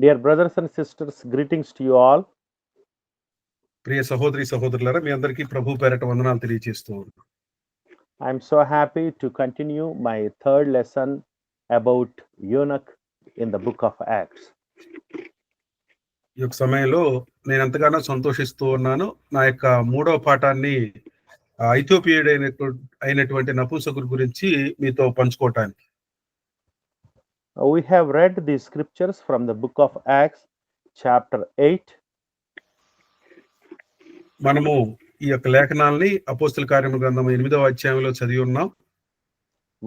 Dear brothers and sisters, greetings to you all. ప్రియ సహోదరి సహోదరులారా, మీ అందరికీ ప్రభు పేరట వందనాలు తెలియజేస్తూ ఉన్నాను. I'm so happy to continue my third lesson about eunuch in the book of Acts. ఈ యొక్క సమయంలో నేను ఎంతగానో సంతోషిస్తూ ఉన్నాను. నా యొక్క మూడవ పాఠాన్ని ఐథియోపియుడు అయినటువంటి నపుంసకుడి గురించి మీతో పంచుకోవటానికి. We have read the scriptures from the book of Acts, chapter 8. మనము ఈ యొక్క లేఖనాల్ని అపోస్తల కార్యముల గ్రంథం 8వ అధ్యాయంలో చదివి ఉన్నాం.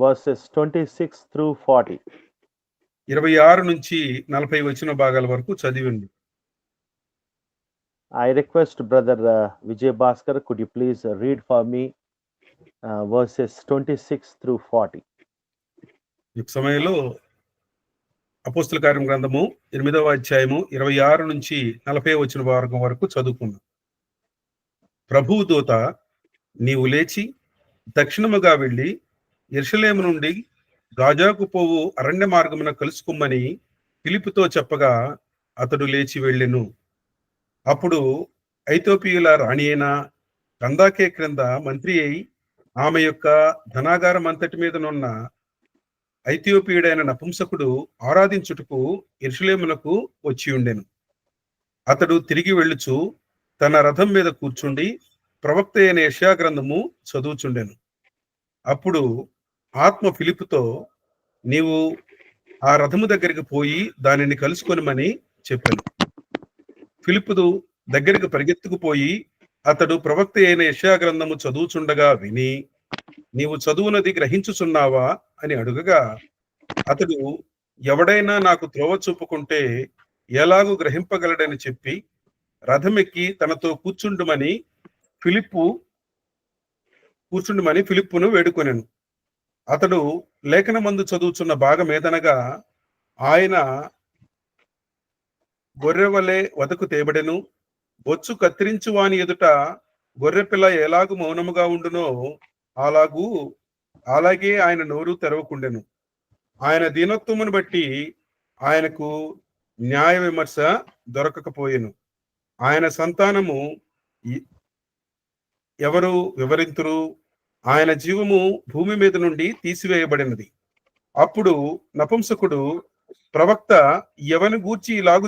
Verses 26 through 40. 26 నుంచి 40 వచ్చిన భాగాల వరకు చదివి ఉంది. I request Brother Vijay Bhaskar, could you please read for me verses 26 through 40. ఈ సమయంలో అపోస్తల కార్యం గ్రంథము 8వ అధ్యాయము 26 నుంచి 40 వచ్చిన భాగం వరకు చదువుకున్నాం. ప్రభువు దూత, నీవు లేచి దక్షిణముగా వెళ్ళి యెరూషలేము నుండి గాజాకు పోవు అరణ్య మార్గమున కలుసుకుమ్మని ఫిలిప్పుతో చెప్పగా అతడు లేచి వెళ్ళెను. అప్పుడు ఐథియోపియుల రాణి అయిన కందాకే క్రింద మంత్రి అయి ఆమె యొక్క ధనాగారం అంతటి మీదనున్న ఐథియోపియుడైన నపుంసకుడు ఆరాధించుటకు యెరూషలేమునకు వచ్చి ఉండెను. అతడు తిరిగి వెళ్ళుచు తన రథం మీద కూర్చుండి ప్రవక్త అయిన యెషయా గ్రంథము చదువుచుండెను. అప్పుడు ఆత్మ ఫిలిప్పుతో, నీవు ఆ రథము దగ్గరికి పోయి దానిని కలుసుకొనిమని చెప్పాను. ఫిలిప్పు దగ్గరికి పరిగెత్తుకుపోయి అతడు ప్రవక్త అయిన యెషయా గ్రంథము చదువుచుండగా విని, నీవు చదువునది గ్రహించుచున్నావా అని అడుగగా అతడు, ఎవడైనా నాకు త్రోవ చూపుకుంటే ఎలాగూ గ్రహింపగలడని చెప్పి రథమెక్కి తనతో కూర్చుండుమని ఫిలిప్పును వేడుకొనెను. అతడు లేఖనమందు చదువుచున్న భాగం ఏదనగా, ఆయన గొర్రెవలే వదకు తేబడెను, బొచ్చు కత్తిరించు వాని ఎదుట గొర్రెపిల్ల ఎలాగు మౌనముగా ఉండునో అలాగే ఆయన నోరు తెరవకుండెను. ఆయన దీనత్వమును బట్టి ఆయనకు న్యాయ విమర్శ దొరకకపోయెను. ఆయన సంతానము ఎవరు వివరింతురు? ఆయన జీవము భూమి మీద నుండి తీసివేయబడినది. అప్పుడు నపుంసకుడు, ప్రవక్త ఎవని గూర్చి ఇలాగు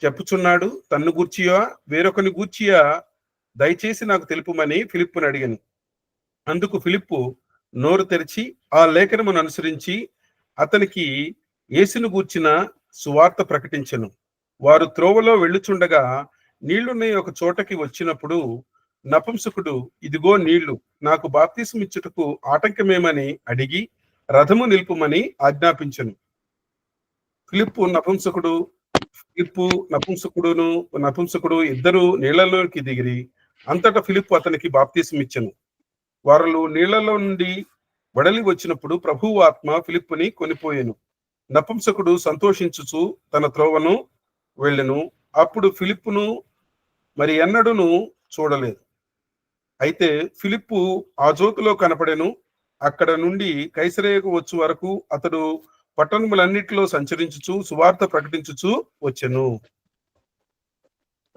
చెప్పుచున్నాడు? తన్ను గూర్చియా వేరొకని గూర్చియా? దయచేసి నాకు తెలుపుమని ఫిలిప్పును అడిగాను. అందుకు ఫిలిప్పు నోరు తెరిచి ఆ లేఖనమును అనుసరించి అతనికి యేసును గూర్చిన సువార్త ప్రకటించెను. వారు త్రోవలో వెళ్ళుచుండగా నీళ్లున్న ఒక చోటకి వచ్చినప్పుడు నపుంసకుడు, ఇదిగో నీళ్లు, నాకు బాప్తిసం ఇచ్చుటకు ఆటంకమేమని అడిగి రథము నిలుపుమని ఆజ్ఞాపించెను. ఫిలిప్పు నపుంసకుడు ఇద్దరు నీళ్లలోకి దిగిరి. అంతటా ఫిలిప్పు అతనికి బాప్తిసం ఇచ్చెను. వారు నీళ్లలో నుండి వడలి వచ్చినప్పుడు ప్రభువు ఆత్మ ఫిలిప్పుని కొనిపోయెను. నపుంసకుడు సంతోషించుచు తన త్రోవను వెళ్ళెను. అప్పుడు ఫిలిప్పును మరి ఎన్నడూను చూడలేదు. అయితే ఫిలిప్పు ఆ జ్యోతిలో కనపడెను. అక్కడ నుండి కైసరయకు వచ్చు వరకు అతడు పట్టణములన్నిటిలో సంచరించుచు సువార్త ప్రకటించుచు వచ్చెను.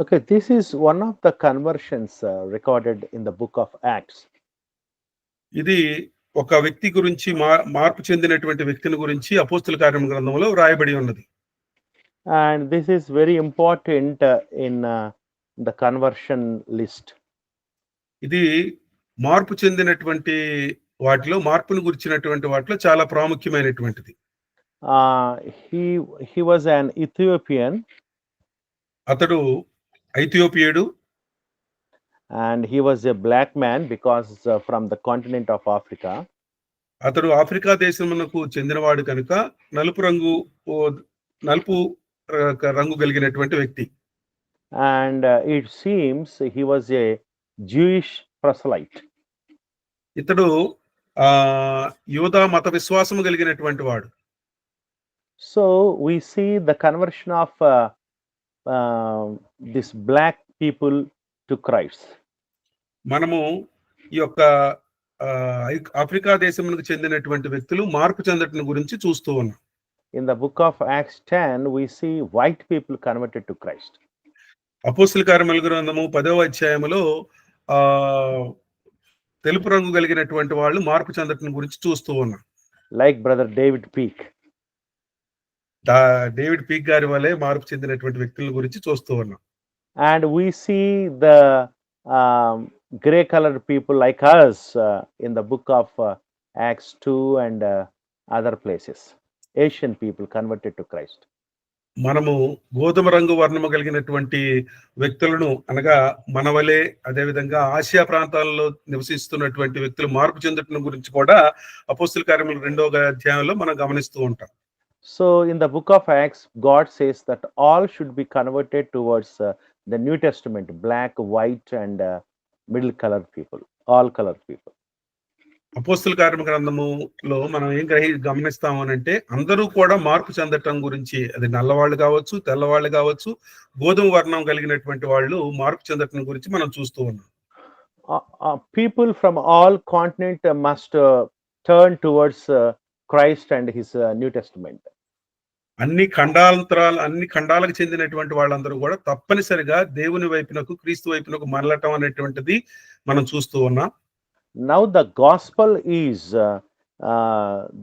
Okay, this is one of the conversions recorded in the book of Acts. ఇది ఒక వ్యక్తి గురించి, మార్పు చెందినటువంటి వ్యక్తిని గురించి అపోస్తల కార్యముల గ్రంథంలో రాయబడి ఉన్నది. And this is very important in the conversion list. ఇది మార్పు చెందినటువంటి వాటిలో, మార్పును గురించినటువంటి వాటిలో చాలా ప్రాముఖ్యమైనటువంటిది. He was an Ethiopian. అతడు ఐథియోపియుడు. And he was a black man because from the continent of Africa. అతడు ఆఫ్రికా దేశమునకు చెందినవాడు కనుక నలుపు రంగు కలిగినటువంటి వ్యక్తి. And it seems he was a Jewish proselyte. ఇతడు యూదా మత విశ్వాసము కలిగినటువంటి వాడు. So we see the conversion of this black people to Christ. మనము ఈ యొక్క ఆఫ్రికా దేశమునకు చెందినటువంటి వ్యక్తులు మార్పు చెందటం గురించి చూస్తూ ఉన్నాం. In the book of Acts 10, we see white people converted to Christ. అపోస్తుల కార్యముల గ్రంథము 10వ అధ్యాయములో ఆ తెలుపు రంగు కలిగినటువంటి వాళ్ళు మార్పు చెందటం గురించి చూస్తూ ఉన్నాం. Like Brother David Peak. David peak గారి వలె మార్పు చెందినటువంటి వ్యక్తుల గురించి చూస్తూ ఉన్నాం. And we see the gray colored people like us in the book of Acts 2 and other places. Asian people converted to Christ. మనము గోధుమ రంగు వర్ణము కలిగినటువంటి వ్యక్తులను అనగా మనవలే అదేవిధంగా ఆసియా ప్రాంతాల్లో నివసిస్తున్నటువంటి వ్యక్తులు మార్పు చెందటం గురించి కూడా అపోస్తుల కార్యముల 2వ అధ్యాయంలో మనం గమనిస్తూ ఉంటాం. So in the book of Acts, God says that all should be converted towards the New Testament, black, white, and middle colored people, all colored people. అపోస్తుల కార్యముల గ్రంథములో మనం ఏం గమనిస్తాము అంటే అందరూ కూడా మార్పు చెందటం గురించి, అది నల్లవాళ్ళు కావచ్చు, తెల్లవాళ్ళు కావచ్చు, గోధుమ వర్ణం కలిగినటువంటి వాళ్ళు మార్పు చెందటం గురించి మనం చూస్తూ ఉన్నాం. People from all continent must turn towards Christ and his New Testament. అన్ని ఖండాలకు చెందినటువంటి వాళ్ళందరూ కూడా తప్పనిసరిగా దేవుని వైపునకు, క్రీస్తు వైపునకు మరలటం అనేటువంటిది మనం చూస్తూ ఉన్నాం. Now the gospel is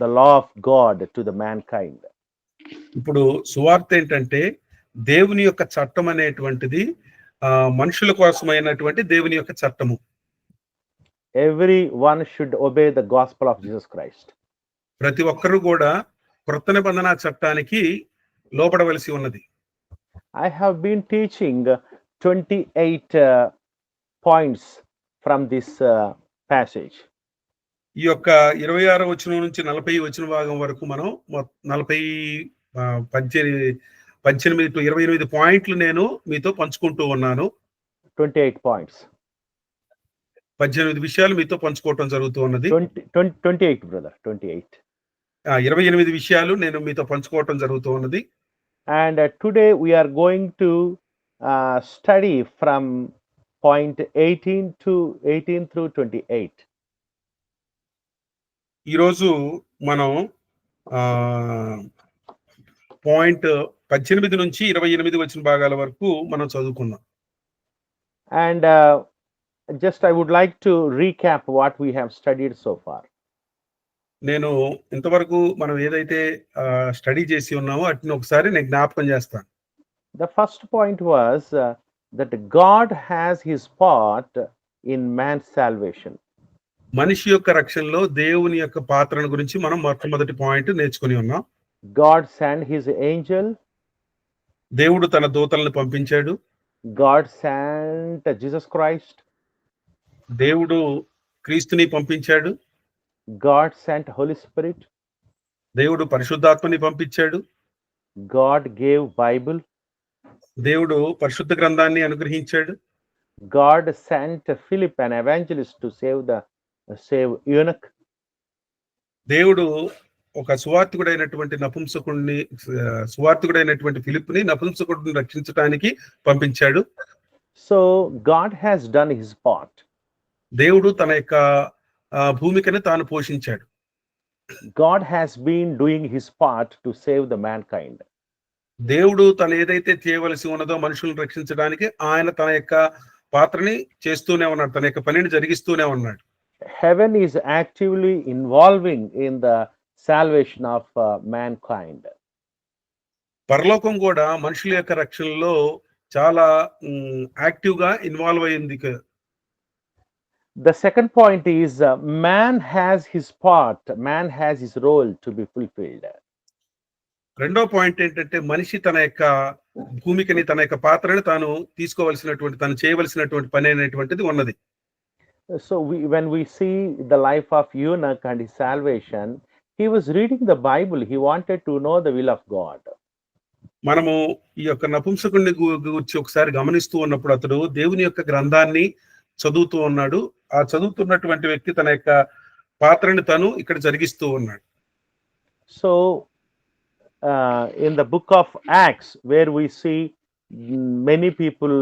the law of God to the mankind. ఇప్పుడు సువార్త ఏంటంటే దేవుని యొక్క చట్టం అనేటువంటిది మనుషుల కోసమైనటువంటి దేవుని యొక్క చట్టము. Everyone should obey the gospel of Jesus Christ. ప్రతి ఒక్కరు కూడా క్రొత్త నిబంధన చట్టానికి లోబడవలసి ఉన్నది. I have been teaching 28 points from this passage. ఈ యొక్క 26వ వచనం నుంచి 40వ వచన భాగం వరకు మనం 18 టు 28 పాయింట్లు నేను మీతో పంచుకుంటూ ఉన్నాను. 28 points. 18 విషయాలు మీతో పంచుకోవటం జరుగుతూ ఉన్నది. 28 brother, 28. 28 విషయాలు నేను మీతో పంచుకోవటం జరుగుతూ ఉన్నది. And today we are going to study from point 18 through 28. ఈరోజు మనం పాయింట్ 18 నుంచి 28 వచ్చిన భాగాల వరకు మనం చదువుకుందాం. And just I would like to recap what we have studied so far. నేను ఇంతవరకు మనం ఏదైతే స్టడీ చేసి ఉన్నామో వాటిని ఒకసారి నేను జ్ఞాపకం చేస్తాను. The first point was that God has his part in man's salvation. మనిషి యొక్క రక్షణలో దేవుని యొక్క పాత్రను గురించి మనం మొట్టమొదటి పాయింట్ నేర్చుకుని ఉన్నాం. God sent his angel. దేవుడు తన దూతలను పంపించాడు. God sent Jesus Christ. దేవుడు క్రీస్తుని పంపించాడు. God sent Holy Spirit. దేవుడు పరిశుద్ధాత్మని పంపించాడు. God gave Bible. దేవుడు పరిశుద్ధ గ్రంథాన్ని అనుగ్రహించాడు. God sent Philip, an evangelist, to save eunuch. దేవుడు ఒక సువార్తికుడైనటువంటి ఫిలిప్ని నపుంసకుడిని రక్షించడానికి పంపించాడు. So God has done his part. దేవుడు తన యొక్క భూమికని తాను పోషించాడు. God has been doing his part to save the mankind. దేవుడు తను ఏదైతే చేయవలసి ఉన్నదో మనుషులను రక్షించడానికి ఆయన తన యొక్క పాత్రని చేస్తూనే ఉన్నాడు, తన యొక్క పనిని జరిగిస్తూనే ఉన్నాడు. Heaven is actively involving in the salvation of mankind. పరలోకం కూడా మనుషుల యొక్క రక్షణలో చాలా యాక్టివ్ గా ఇన్వాల్వ్ అయింది. The second point is man has his part, man has his role to be fulfilled. రెండో పాయింట్ ఏంటంటే మనిషి తన యొక్క భూమికని, తన యొక్క పాత్రని తాను తీసుకోవలసినటువంటి, తాను చేయవలసినటువంటి పని అనేటువంటిది ఉన్నది. So when we see the life of eunuch and his salvation, he was reading the Bible. He wanted to know the will of God. మనము ఈ యొక్క నపుంసకుడిని గురించి ఒకసారి గమనిస్తూ ఉన్నప్పుడు అతడు దేవుని యొక్క గ్రంథాన్ని చదువుతూ ఉన్నాడు. ఆ చదువుతున్నటువంటి వ్యక్తి తన యొక్క పాత్రని తను ఇక్కడ జరిగిస్తూ ఉన్నాడు. So in the book of Acts, where we see many people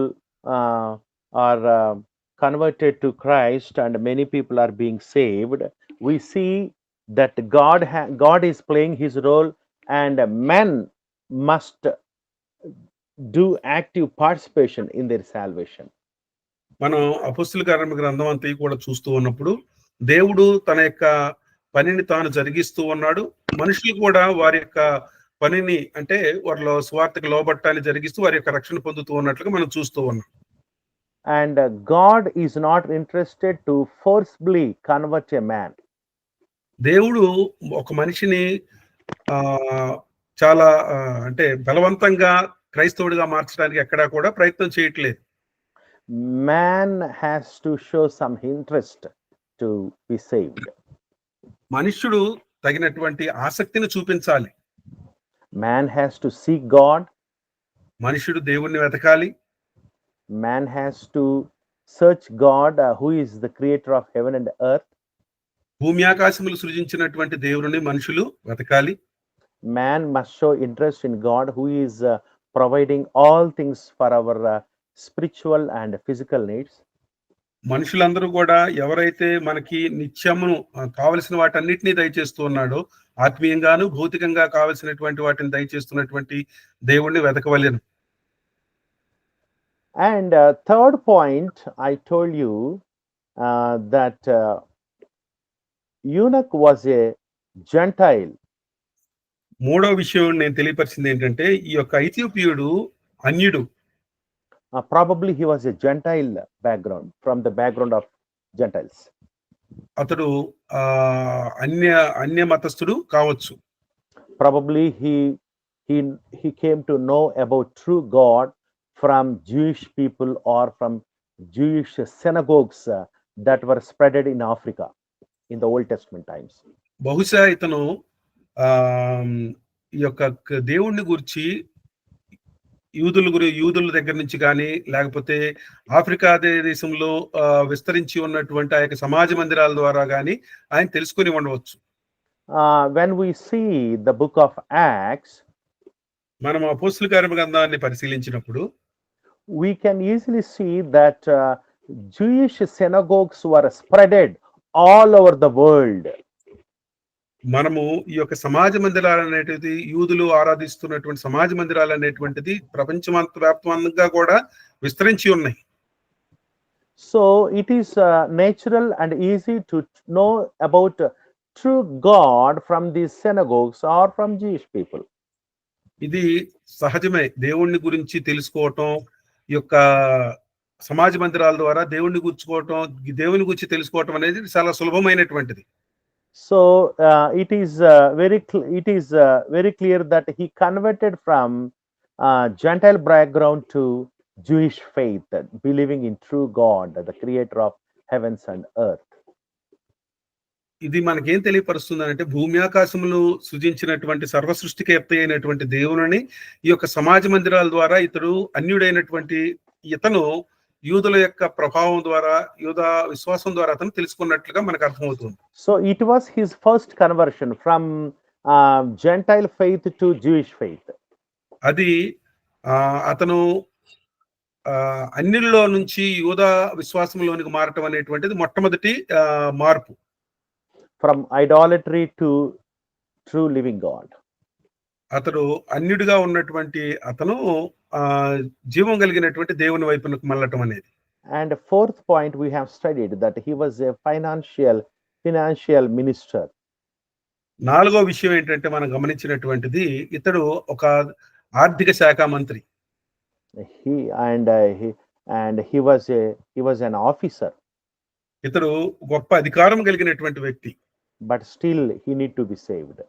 are converted to Christ and many people are being saved, we see that God is playing his role and men must do active participation in their salvation. మనం అపొస్తలుల కార్యముల గ్రంథం అంతా కూడా చూస్తూ ఉన్నప్పుడు దేవుడు తన యొక్క పనిని తాను జరిగిస్తూ ఉన్నాడు. మనుషులు కూడా వారి యొక్క పనిని అంటే వారిలో స్వార్థకు లోబట్టాన్ని జరిగిస్తూ వారి యొక్క రక్షణ పొందుతూ ఉన్నట్లుగా మనం చూస్తూ ఉన్నాం. And God is not interested to forcibly convert a man. దేవుడు ఒక మనిషిని ఆ చాలా అంటే బలవంతంగా క్రైస్తవుడిగా మార్చడానికి ఎక్కడా కూడా ప్రయత్నం చేయట్లేదు. Man has to show some interest to be saved. మనుష్యుడు తగినటువంటి ఆసక్తిని చూపించాలి. Man has to seek God. మనుష్యుడు దేవుణ్ణి వెతకాలి. Man has to search God, who is the creator of heaven and earth. భూమి ఆకాశములు సృజించినటువంటి దేవుని మనుషులు వెతకాలి. Man must show interest in God, who is providing all things for our spiritual and physical needs. మనుషులందరూ కూడా ఎవరైతే మనకి నిత్యమును కావలసిన వాటన్నిటిని దయచేస్తూ ఉన్నాడో, ఆత్మీయంగాను భౌతికంగా కావలసినటువంటి వాటిని దయచేస్తున్నటువంటి దేవుణ్ణి వెతకవలెను. And third point, I told you that eunuch was a Gentile. మూడో విషయం నేను తెలియపరిచింది ఏంటంటే ఈ యొక్క ఐథియోపియుడు అన్యుడు. Probably he was a Gentile background, from the background of Gentiles. అతడు అన్య మతస్థుడు కావచ్చు. Probably he came to know about true God from Jewish people or from Jewish synagogues that were spreaded in Africa in the Old Testament times. బహుశా ఇతను ఈ యొక్క దేవుణ్ణి గురించి యూదుల దగ్గర నుంచి కానీ లేకపోతే ఆఫ్రికా దేశంలో విస్తరించి ఉన్నటువంటి ఆ యొక్క సమాజ మందిరాల ద్వారా కానీ ఆయన తెలుసుకుని ఉండవచ్చు. When we see the book of Acts, మనం అపొస్తలుల కార్యముల గ్రంథాన్ని పరిశీలించినప్పుడు we can easily see that Jewish synagogues were spreaded all over the world. మనము ఈ యొక్క సమాజ మందిరాలు అనేటిది యూదులు ఆరాధిస్తున్నటువంటి సమాజ మందిరాలు అనేటువంటిది ప్రపంచమంత వ్యాప్తంగా కూడా విస్తరించి ఉన్నాయి. So it is natural and easy to know about true God from these synagogues or from Jewish people. ఇది సహజమే. దేవుణ్ణి గురించి తెలుసుకోవటం ఈ యొక్క సమాజ మందిరాల ద్వారా దేవుణ్ణి గురించి తెలుసుకోవటం అనేది చాలా సులభమైనటువంటిది. So it is very clear that he converted from Gentile background to Jewish faith, believing in true God, the creator of heavens and earth. ఇది మనకేం తెలియపరుస్తుంది అంటే భూమి ఆకాశములు సృజించినటువంటి సర్వ సృష్టికర్త అయినటువంటి దేవుని ఈ యొక్క సమాజ మందిరాల ద్వారా ఇతడు అన్యుడైనటువంటి ఇతను యూదుల యొక్క ప్రభావం ద్వారా యూద విశ్వాసం ద్వారా అతను తెలుసుకున్నట్లుగా మనకు అర్థమవుతుంది. So it was his first conversion from Gentile faith to Jewish faith. అది అతను అన్యుల్లో నుంచి యూద విశ్వాసంలోనికి మారటం అనేటువంటిది మొట్టమొదటి మార్పు. From idolatry to true living God. అతడు అన్యుడిగా ఉన్నటువంటి అతను జీవం కలిగినటువంటి దేవుని వైపునకు మళ్ళటం అనేది. And fourth point we have studied that he was a financial minister. నాలుగో విషయం ఏంటంటే మనం గమనించినటువంటిది ఇతడు ఒక ఆర్థిక శాఖ మంత్రి. He was an officer. ఇతడు గొప్ప అధికారం కలిగినటువంటి వ్యక్తి. But still he need to be saved.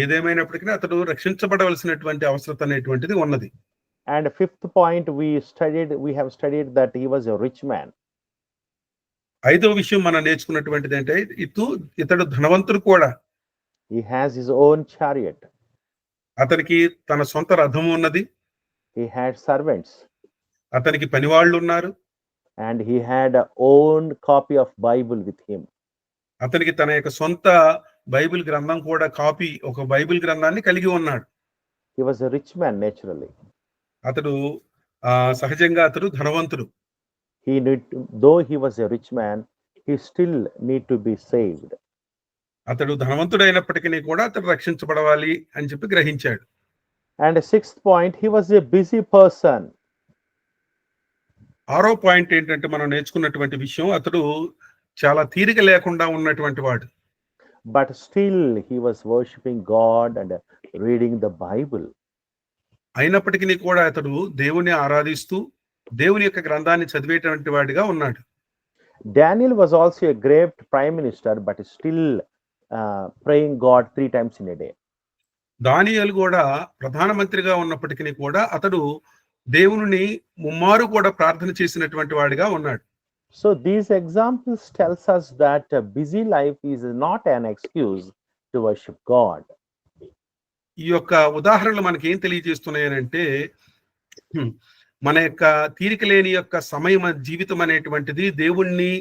ఏదేమైనప్పటికీ అతడు రక్షించబడవలసినటువంటి అవసరం అనేటువంటిది ఉన్నది. And fifth point we have studied that he was a rich man. ఐదో విషయం మనం నేర్చుకున్నటువంటిది అంటే ఇతడు ధనవంతుడు కూడా. He has his own chariot. అతనికి తన సొంత రథం ఉన్నది. He had servants. అతనికి పనివాళ్ళు ఉన్నారు. And he had a own copy of Bible with him. అతనికి తన యొక్క సొంత బైబిల్ గ్రంథం కూడా ఒక బైబిల్ గ్రంథాన్ని కలిగి ఉన్నాడు. He was a rich man naturally. అతడు సహజంగా అతడు ధనవంతుడు. Though he was a rich man, he still need to be saved. అతడు ధనవంతుడైనప్పటికీ కూడా అతడు రక్షించబడవాలి అని చెప్పి గ్రహించాడు. And a sixth point, he was a busy person. ఆరో పాయింట్ ఏంటంటే మనం నేర్చుకున్నటువంటి విషయం, అతడు చాలా తీరిక లేకుండా ఉన్నటువంటి వాడు. But still he was worshiping God and reading the Bible. అయినప్పటికీ కూడా అతడు దేవుని ఆరాధిస్తూ దేవుని యొక్క గ్రంథాన్ని చదివేటువంటి వాడిగా ఉన్నాడు. Daniel was also a great prime minister, but still praying God 3 times in a day. దానియేలు కూడా ప్రధానమంత్రిగా ఉన్నప్పటికీ కూడా అతడు దేవుని ముమ్మారు కూడా ప్రార్థన చేసినటువంటి వాడిగా ఉన్నాడు. So these examples tells us that a busy life is not an excuse to worship God. ఈ యొక్క ఉదాహరణలు మనకి ఏం తెలియజేస్తున్నాయనంటే, మన యొక్క తీరిక లేని యొక్క సమయం జీవితం అనేటువంటిది దేవుణ్ణి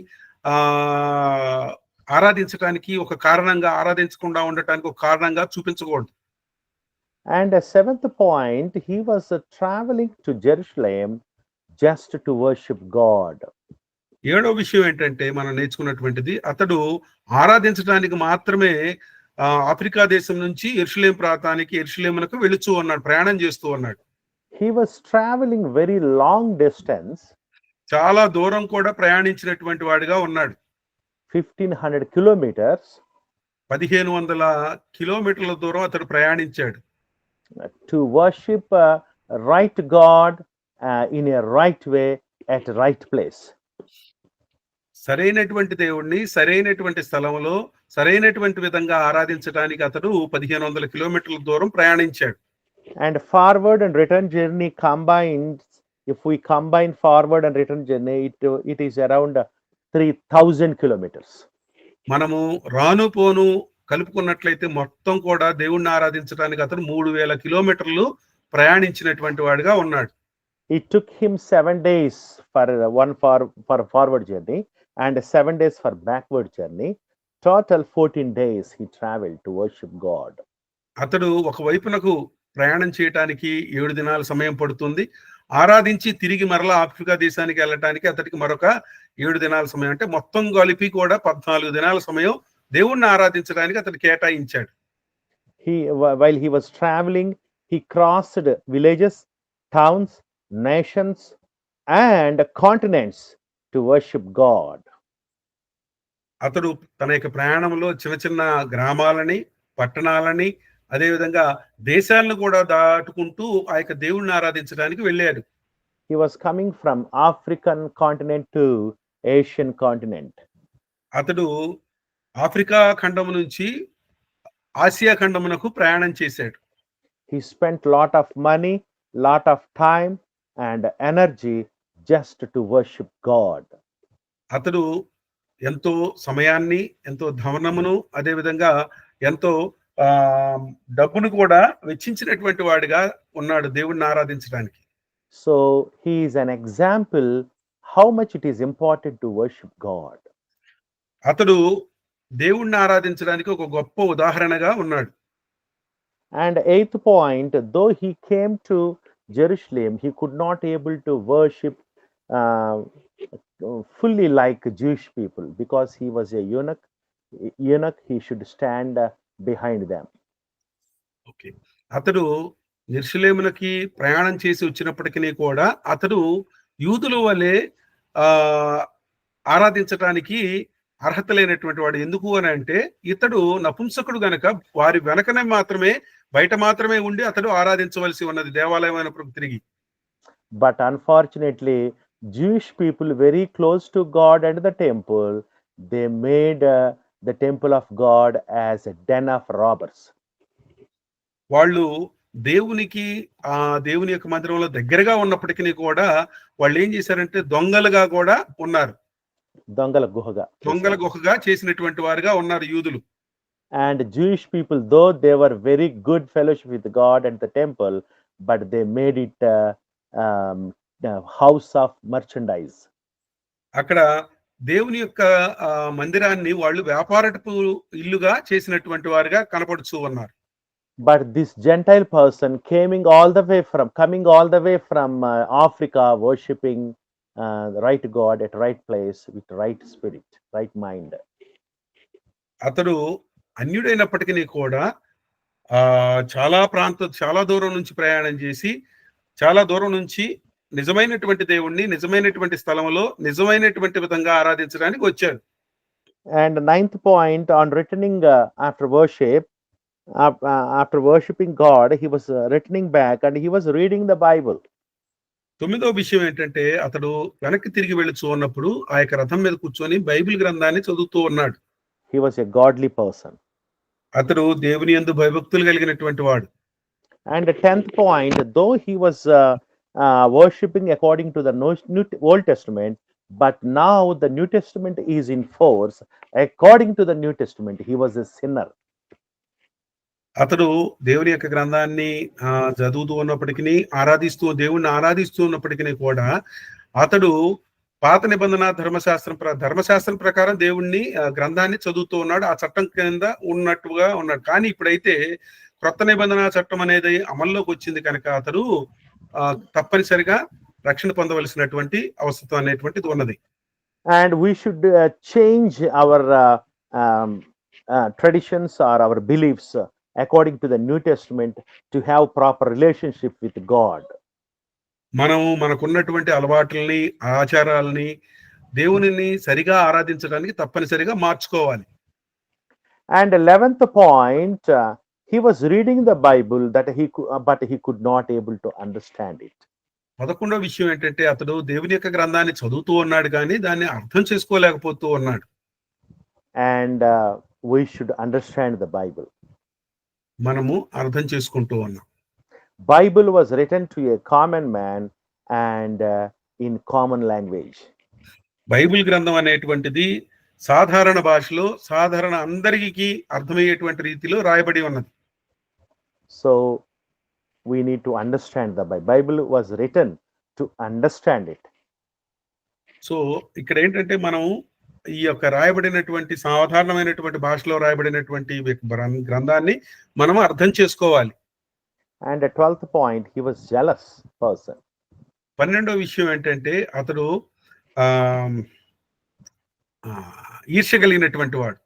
ఆరాధించడానికి ఒక కారణంగా, ఆరాధించకుండా ఉండటానికి ఒక కారణంగా చూపించకూడదు. And a seventh point, he was traveling to Jerusalem just to worship God. ఏడో విషయం ఏంటంటే మనం నేర్చుకున్నటువంటిది, అతడు ఆరాధించడానికి మాత్రమే ఆఫ్రికా దేశం నుంచి యెరూషలేము ప్రాంతానికి, యెరూషలేమునకు వెళుతూ ఉన్నాడు, ప్రయాణం చేస్తూ ఉన్నాడు. He was traveling very long distance. చాలా దూరం కూడా ప్రయాణించినటువంటి వాడిగా ఉన్నాడు. 1500 kilometers. 1500 కిలోమీటర్ల దూరం అతడు ప్రయాణించాడు. To worship right God in a right way at right place. సరైనటువంటి దేవుణ్ణి సరైనటువంటి స్థలంలో సరైనటువంటి విధంగా ఆరాధించడానికి అతడు 1500 కిలోమీటర్ల దూరం ప్రయాణించాడు. And forward and return journey combined, if we combine forward and return journey, it is around 3000 kilometers. మనము రాను పోను కలుపుకున్నట్లయితే మొత్తం కూడా దేవుణ్ణి ఆరాధించడానికి అతడు 3000 కిలోమీటర్లు ప్రయాణించినటువంటి వాడిగా ఉన్నాడు. It took him 7 days for forward journey and 7 days for backward journey. Total 14 days he traveled to worship God. అతడు ఒక వైపునకు ప్రయాణం చేయడానికి 7 దినాల సమయం పడుతుంది. ఆరాధించి తిరిగి మరలా ఆఫ్రికా దేశానికి వెళ్ళటానికి అతడికి మరొక 7 దినాల సమయం, అంటే మొత్తం కలిపి కూడా 14 దినాల సమయం దేవుణ్ణి ఆరాధించడానికి అతడు కేటాయించాడు. While he was traveling, he crossed villages, towns, nations and continents to worship God. అతడు తన యొక్క ప్రయాణంలో చిన్న చిన్న గ్రామాలని, పట్టణాలని, అదేవిధంగా దేశాలను కూడా దాటుకుంటూ ఆ యొక్క దేవుణ్ణి ఆరాధించడానికి వెళ్ళాడు. He was coming from African continent to Asian continent. అతడు ఆఫ్రికా ఖండము నుంచి ఆసియా ఖండమునకు ప్రయాణం చేశాడు. He spent lot of money, lot of time and energy just to worship God. అతడు ఎంతో సమయాన్ని, ఎంతో ధనమును, అదేవిధంగా ఎంతో డబ్బును కూడా వెచ్చించినటువంటి వాడిగా ఉన్నాడు దేవుణ్ణి ఆరాధించడానికి. So he is an example how much it is important to worship God. అతడు దేవుణ్ణి ఆరాధించడానికి ఒక గొప్ప ఉదాహరణగా ఉన్నాడు. And eighth point, though he came to Jerusalem, he could not able to worship fully like Jewish people because he was a eunuch. He should stand behind them. Okay, అతడు యెరూషలేమునకి ప్రయాణం చేసి వచ్చినప్పటికీ కూడా అతడు యూదుల వలె ఆరాధించడానికి అర్హత లేనటువంటి వాడు. ఎందుకు అని అంటే ఇతడు నపుంసకుడు గనక వారి వెనకనే మాత్రమే, బయట మాత్రమే ఉండి అతడు ఆరాధించవలసి ఉన్నది దేవాలయం తిరిగి. But unfortunately, Jewish people very close to God and the temple, they made the temple of God as a den of robbers. వాళ్ళు దేవునికి దేవుని యొక్క మందిరంలో దగ్గరగా ఉన్నప్పటికీ కూడా వాళ్ళు ఏం చేశారంటే దొంగలుగా కూడా ఉన్నారు. దొంగల గుహగా చేసినటువంటి వారుగా ఉన్నారు యూదులు. And Jewish people, though they were very good fellowship with God and the temple, but they made it house of merchandise. అక్కడ దేవుని యొక్క మందిరాన్ని వాళ్ళు వ్యాపారపు ఇల్లుగా చేసినటువంటి వారుగా కనపడుతూ ఉన్నారు. But this Gentile person coming all the way from Africa, worshipping right God at right place with right spirit, right mind. అతడు అన్యుడైనప్పటికీ కూడా చాలా దూరం నుంచి ప్రయాణం చేసి చాలా దూరం నుంచి నిజమైనటువంటి దేవుణ్ణి నిజమైనటువంటి స్థలంలో నిజమైనటువంటి విధంగా ఆరాధించడానికి వచ్చాడు. And the ninth point, on returning after worship, after worshiping God, he was returning back and he was reading the Bible. 9వ విషయం ఏంటంటే అతడు వెనక్కి తిరిగి వెళ్ళుచూ ఉన్నప్పుడు ఆ యొక్క రథం మీద కూర్చొని బైబిల్ గ్రంథాన్ని చదువుతూ ఉన్నాడు. He was a godly person. అతడు దేవుని యందు భయభక్తులు కలిగినటువంటి వాడు. And the 10th point, though he was worshipping according to the Old Testament, but now the New Testament is in force, according to the New Testament, he was a sinner. అతడు దేవుని యొక్క గ్రంథాన్ని చదువుతూ ఉన్నప్పటికీ దేవుణ్ణి ఆరాధిస్తూ ఉన్నప్పటికీ కూడా అతడు పాత నిబంధన ధర్మశాస్త్రం ప్రకారం దేవుణ్ణి గ్రంథాన్ని చదువుతూ ఉన్నాడు. ఆ చట్టం కింద ఉన్నట్టుగా ఉన్నాడు. కానీ ఇప్పుడైతే క్రొత్త నిబంధన చట్టం అనేది అమల్లోకి వచ్చింది కనుక అతడు తప్పనిసరిగా రక్షణ పొందవలసినటువంటి అవసరం అనేటువంటిది ఉన్నది. And we should change our traditions or our beliefs according to the New Testament to have proper relationship with God. మనకున్నటువంటి అలవాట్లని ఆచారాలని దేవునిని సరిగా ఆరాధించడానికి తప్పనిసరిగా మార్చుకోవాలి. And 11th point, he was reading the Bible but he could not able to understand it. 11వ విషయం ఏంటంటే అతడు దేవుని యొక్క గ్రంథాన్ని చదువుతూ ఉన్నాడు కానీ దాన్ని అర్థం చేసుకోలేకపోతూ ఉన్నాడు. And we should understand the Bible. మనము అర్థం చేసుకుంటూ ఉన్నాం. Bible was written to a common man and in common language. Bible గ్రంథం అనేటువంటిది సాధారణ భాషలో అందరికీ అర్థమయ్యేటువంటి రీతిలో రాయబడి ఉన్నది. So we need to understand the Bible. Bible was written to understand it. So ఇక్కడ ఏంటంటే మనం ఈ యొక్క రాయబడినటువంటి సాధారణమైనటువంటి భాషలో రాయబడినటువంటి గ్రంథాన్ని మనం అర్థం చేసుకోవాలి. And the 12th point, he was jealous person. 12వ విషయం ఏంటంటే అతడు ఈర్ష్య కలిగినటువంటి వాడు,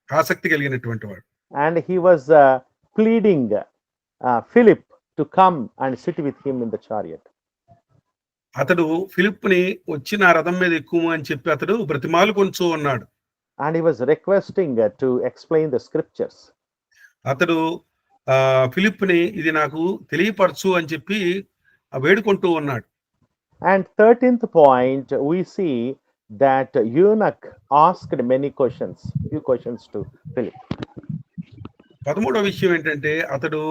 ఆసక్తి కలిగినటువంటి వాడు. And he was pleading Philip to come and sit with him in the chariot. అతడు ఫిలిప్ని వచ్చి నా రథం మీద ఎక్కువ అని చెప్పి అతడు బ్రతిమాలు కొంచు ఉన్నాడు. And he was requesting to explain the scriptures. అతడు ఫిలిప్ని ఇది నాకు తెలియపరచు అని చెప్పి వేడుకుంటూ ఉన్నాడు. And 13th point, we see that eunuch asked few questions to Philip. 13వ విషయం ఏంటంటే అతడు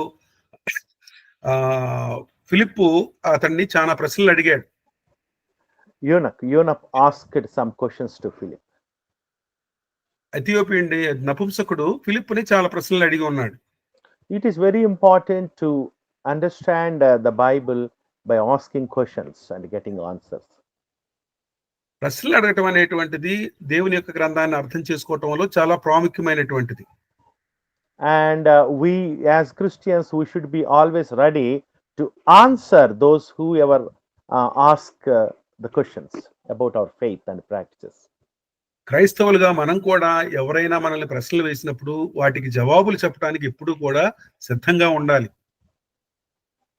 ఫిలిప్పు అతన్ని చాలా ప్రశ్నలు అడిగాడు. Eunuch asked some questions to Philip. Ethiopian నపుంసకుడు ఫిలిప్పుని చాలా ప్రశ్నలు అడిగి ఉన్నాడు. It is very important to understand the Bible by asking questions and getting answers. ప్రశ్నలు అడగటం అనేటువంటిది దేవుని యొక్క గ్రంథాన్ని అర్థం చేసుకోవటంలో చాలా ప్రాముఖ్యమైనటువంటిది. And we as Christians, we should be always ready to answer those who ever ask the questions about our faith and practices. క్రైస్తవులుగా మనం కూడా ఎవరైనా మనల్ని ప్రశ్నలు వేసినప్పుడు వాటికి జవాబులు చెప్పడానికి ఎప్పుడూ కూడా సిద్ధంగా ఉండాలి.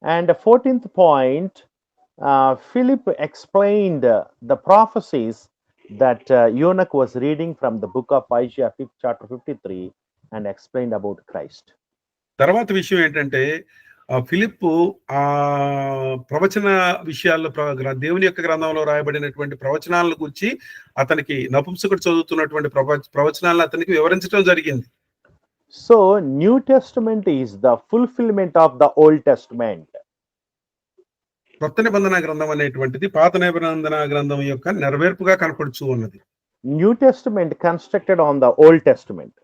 And the 14th point, Philip explained the prophecies that eunuch was reading from the book of Isaiah chapter 53 and explained about Christ. తర్వాత విషయం ఏంటంటే ఫిలిప్పు ఆ ప్రవచన విషయాల్లో దేవుని యొక్క గ్రంథంలో రాయబడినటువంటి ప్రవచనాలను గురించి అతనికి నపుంసకుడు చదువుతున్నటువంటి ప్రవచనాలను అతనికి వివరించడం జరిగింది. So New Testament is the fulfillment of the Old Testament. కొత్త నిబంధన గ్రంథం అనేటువంటిది పాత నిబంధన గ్రంథం యొక్క నెరవేర్పుగా కనపడుచూ ఉన్నది. New Testament constructed on the Old Testament.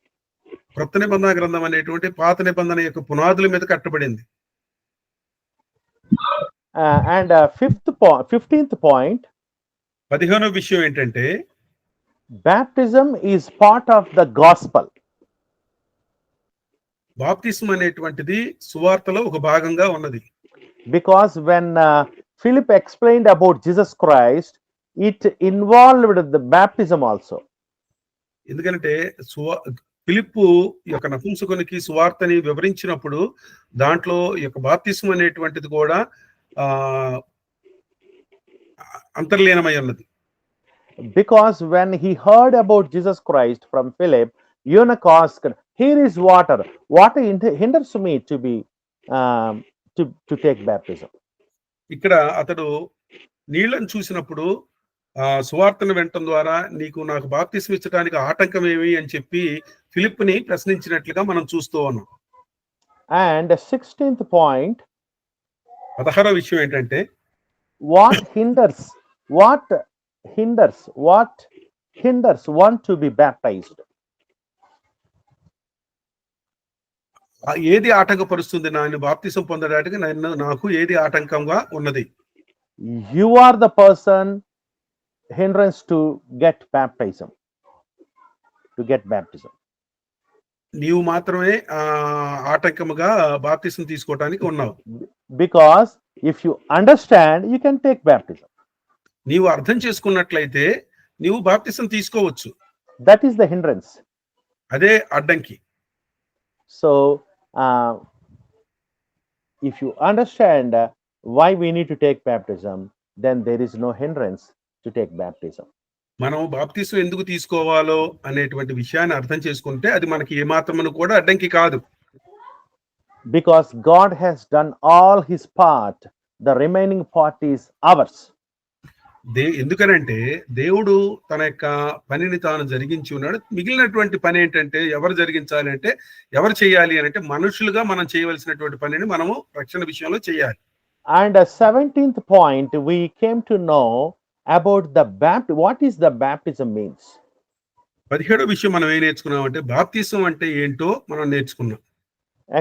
కొత్త నిబంధన గ్రంథం అనేటువంటి పాత నిబంధన యొక్క పునాదుల మీద కట్టబడింది. And 15th point, 15వ విషయం ఏంటంటే baptism is part of the gospel. బాప్తిస్మం అనేటువంటిది సువార్తలో ఒక భాగంగా ఉన్నది. Because when Philip explained about Jesus Christ, it involved the baptism also. ఎందుకంటే ఫిలిప్పు ఈ యొక్క నపుంసకునికి సువార్తని వివరించినప్పుడు దాంట్లో ఈ యొక్క బాప్తిస్మం అనేటువంటిది కూడా ఆ అంతర్లీనమై ఉన్నది. Because when he heard about Jesus Christ from Philip, eunuch asked, "Here is water. What hinders me to be to take baptism?" ఇక్కడ అతడు నీళ్లను చూసినప్పుడు సువార్తను వినటం ద్వారా నాకు బాప్తిస్మం ఇచ్చడానికి ఆటంకం ఏమి అని చెప్పి ఫిలిప్ని ప్రశ్నించినట్లుగా మనం చూస్తూ ఉన్నాం. And the 16th point, 16వ విషయం ఏంటంటే what hinders one to be baptized? ఏది ఆటంకపరుస్తుంది నన్ను బాప్తిసం పొందడానికి? నాకు ఏది ఆటంకంగా ఉన్నది? You are the person hindrance to get baptism. నీవు మాత్రమే ఆటంకముగా బాప్తిసం తీసుకోవడానికి ఉన్నావు. Because if you understand, you can take baptism. నీవు అర్థం చేసుకున్నట్లయితే నీవు బాప్తిసం తీసుకోవచ్చు. That is the hindrance. అదే అడ్డంకి. So if you understand why we need to take baptism, then there is no hindrance to take baptism. మనం బాప్తిసం ఎందుకు తీసుకోవాలో అనేటువంటి విషయాన్ని అర్థం చేసుకుంటే అది మనకి ఏమాత్రమును కూడా అడ్డంకి కాదు. Because God has done all his part, the remaining part is ours. ఎందుకనంటే దేవుడు తన యొక్క పనిని తాను జరిగించి ఉన్నాడు. మిగిలినటువంటి పని ఏంటంటే ఎవరు జరిగించాలి అంటే, ఎవరు చేయాలి అని అంటే మనుషులుగా మనం చేయవలసినటువంటి పనిని మనము రక్షణ విషయంలో చేయాలి. And 17th point, we came to know about what is the baptism means. 17వ విషయం మనం ఏం నేర్చుకున్నామంటే బాప్తిసం అంటే ఏంటో మనం నేర్చుకున్నాం.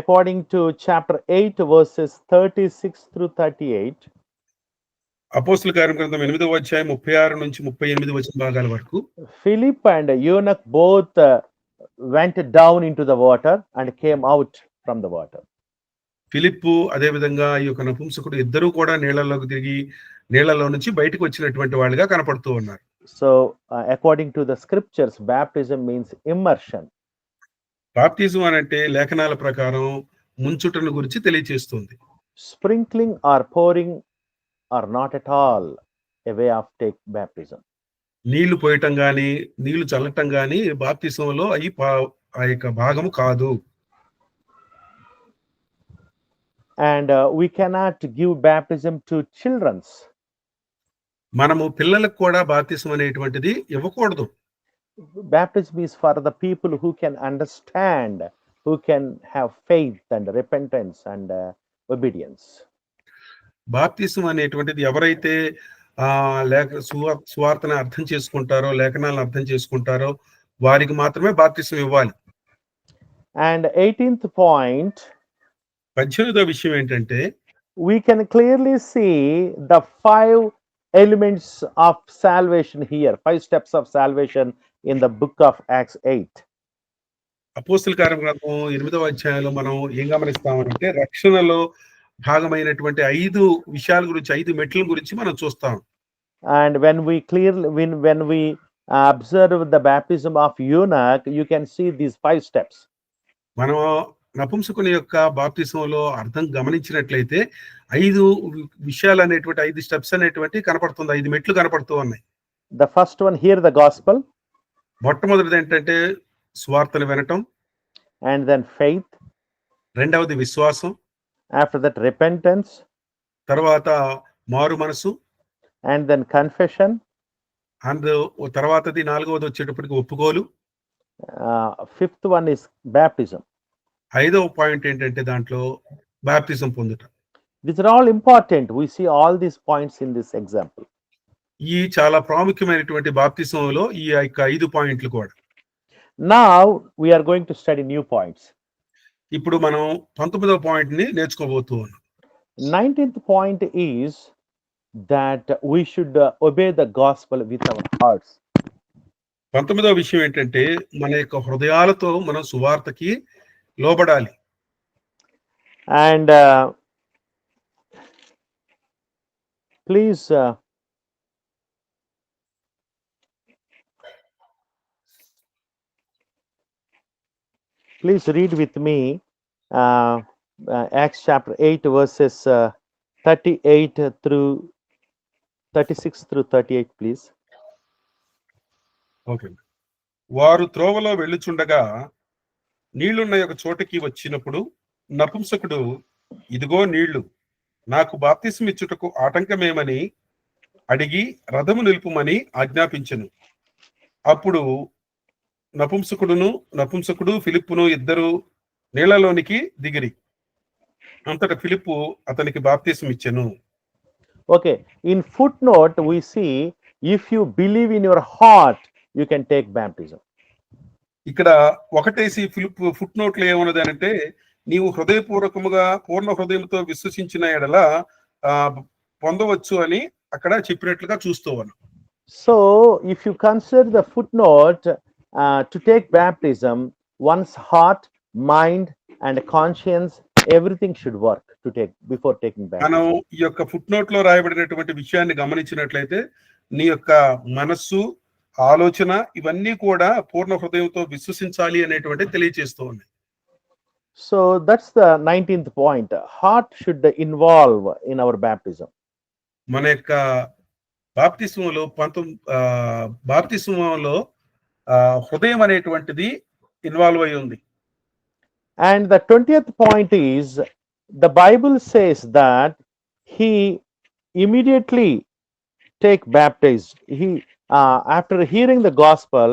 According to chapter 8 verses 36 through 38, అపోస్తల కార్యం గ్రంథం 8వ అధ్యాయం 36 నుంచి 38 వచన భాగాల వరకు Philip and eunuch both went down into the water and came out from the water. ఫిలిప్పు అదే విధంగా ఈ యొక్క నపుంసకుడు ఇద్దరు కూడా నీళ్లలోకి తిరిగి నీళ్లలో నుంచి బయటకు వచ్చినటువంటి వాళ్ళుగా కనపడుతూ ఉన్నారు. So according to the scriptures, baptism means immersion. బాప్తిజం అంటే లేఖనాల ప్రకారం ముంచుటను గురించి తెలియజేస్తుంది. Sprinkling or pouring are not at all a way of take baptism. నీళ్లు పోయటం గాని నీళ్లు చల్లటం గాని బాప్తిజంలో ఆ యొక్క భాగము కాదు. And we cannot give baptism to children. మనము పిల్లలకు కూడా బాప్తిజం అనేటువంటిది ఇవ్వకూడదు. Baptism is for the people who can understand, who can have faith and repentance and obedience. బాప్తిజం అనేటువంటిది ఎవరైతే సువార్తను అర్థం చేసుకుంటారో, లేఖనాలను అర్థం చేసుకుంటారో వారికి మాత్రమే బాప్తిజం ఇవ్వాలి. And 18th point, 18వ విషయం ఏంటంటే we can clearly see the 5 elements of salvation here, 5 steps of salvation in the book of Acts 8. అపోస్తల కార్యం గ్రంథం 8వ అధ్యాయంలో మనం ఏం గమనిస్తామంటే రక్షణలో భాగమైనటువంటి 5 విషయాల గురించి, 5 మెట్ల గురించి మనం చూస్తాం. And when we observe the baptism of eunuch, you can see these 5 steps. మనం నపుంసకుని యొక్క బాప్తిజంలో అర్థం గమనించినట్లయితే 5 విషయాలు అనేటువంటి 5 స్టెప్స్ అనేటువంటి కనపడుతుంది, 5 మెట్లు కనపడుతూ ఉన్నాయి. The first one, hear the gospel. మొట్టమొదటిది ఏంటంటే సువార్తను వినటం. And then faith. రెండవది విశ్వాసం. After that, repentance. తర్వాత మారు మనసు. And then confession. And తర్వాతది 4వది వచ్చేటప్పటికి ఒప్పుకోలు. 5th one is baptism. 5వ పాయింట్ ఏంటంటే దాంట్లో బాప్తిజం పొందుట. These are all important. We see all these points in this example. ఈ చాలా ప్రాముఖ్యమైనటువంటి బాప్తిజంలో ఈ యొక్క 5 పాయింట్లు కూడా. Now we are going to study new points. ఇప్పుడు మనం 19వ పాయింట్ ని నేర్చుకోబోతూ ఉన్నాం. 19th point is that we should obey the gospel with our hearts. 19వ విషయం ఏంటంటే మన యొక్క హృదయాలతో మనం సువార్తకి లోబడాలి. And please Please read with me uh, Acts chapter 8, verses 38 through 36 through 38, please. Okay. వారు త్రోవలో వెళ్ళుచుండగా నీళ్లున్న ఒక చోటకి వచ్చినప్పుడు నపుంసకుడు, ఇదిగో నీళ్లు, నాకు బాప్తిసం ఇచ్చుటకు ఆటంకమేమని అడిగి రథము నిలుపుమని ఆజ్ఞాపించెను. అప్పుడు నపుంసకుడు ఫిలిప్పును ఇద్దరు నీళ్లలోనికి దిగిరి. అంతటా ఫిలిప్పు అతనికి బాప్తిసం ఇచ్చెను. Okay, in footnote we see, if you believe in your heart you can take baptism. ఇక్కడ ఒకటేసి ఫిలిప్ ఫుట్ నోట్ లో ఏమన్నది అంటే, నీవు హృదయపూర్వకముగా పూర్ణ హృదయంతో విశ్వసించిన ఎడల పొందవచ్చు అని అక్కడ చెప్పినట్లుగా చూస్తూ ఉన్నాం. So if you consider the footnote, to take baptism, one's heart, mind and conscience, everything should work to take before taking baptism. మనం ఈ యొక్క ఫుట్ నోట్ లో రాయబడినటువంటి విషయాన్ని గమనించినట్లయితే, నీ యొక్క మనస్సు, ఆలోచన ఇవన్నీ కూడా పూర్ణ హృదయంతో విశ్వసించాలి అనేటువంటి తెలియజేస్తూ ఉంది. So that's the 19th point. Heart should involve in our baptism. మన యొక్క బాప్తిస్మంలో హృదయం అనేటువంటిది ఇన్వాల్వ్ అయి ఉంది. And the 20th point is, the Bible says that he immediately take baptized. He after hearing the gospel,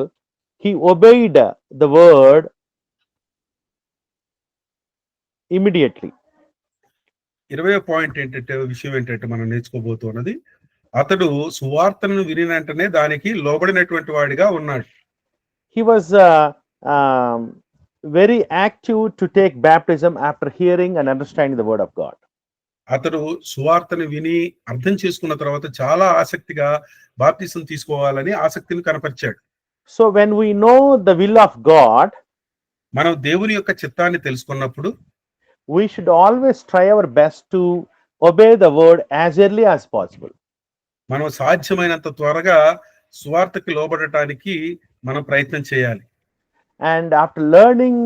he obeyed the word immediately. 20వ point విషయం ఏంటంటే మనం నేర్చుకోబోతున్నది, అతడు సువార్తను విని వెంటనే దానికి లోబడినటువంటి వాడిగా ఉన్నాడు. He was very active to take baptism after hearing and understanding the word of God. అతడు సువార్తను విని అర్థం చేసుకున్న తర్వాత చాలా ఆసక్తిగా బాప్తిసం తీసుకోవాలని ఆసక్తిని కనపరిచాడు. So when we know the will of God, మనం దేవుని యొక్క చిత్తాన్ని తెలుసుకున్నప్పుడు we should always try our best to obey the word as early as possible. మనం సాధ్యమైనంత త్వరగా సువార్తకి లోబడటానికి మనం ప్రయత్నం చేయాలి. And after learning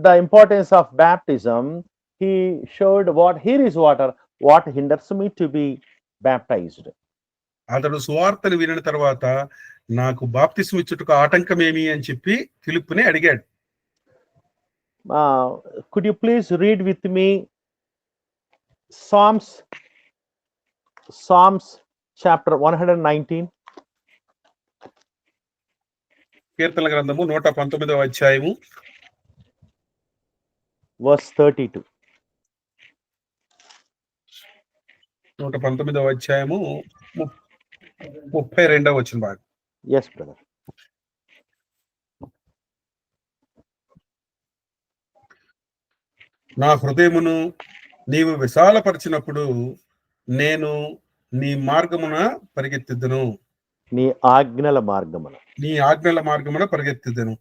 the importance of baptism, he showed here is what hinders me to be baptized. అతడు సువార్తను వినిన తర్వాత నాకు బాప్తిసం ఇచ్చుటకు ఆటంకమేమి అని చెప్పి ఫిలిప్పుని అడిగాడు. Could you please read with me Psalms chapter 119? కీర్తనల గ్రంథము 119వ అధ్యాయము verse 32. 119వ అధ్యాయము 32వ వచనం భాగం. Yes, brother. నా హృదయమును నీవు విశాలపరిచినప్పుడు నేను నీ మార్గమున పరిగెత్తిద్దును. నీ ఆజ్ఞల మార్గమున పరిగెత్తిద్దును.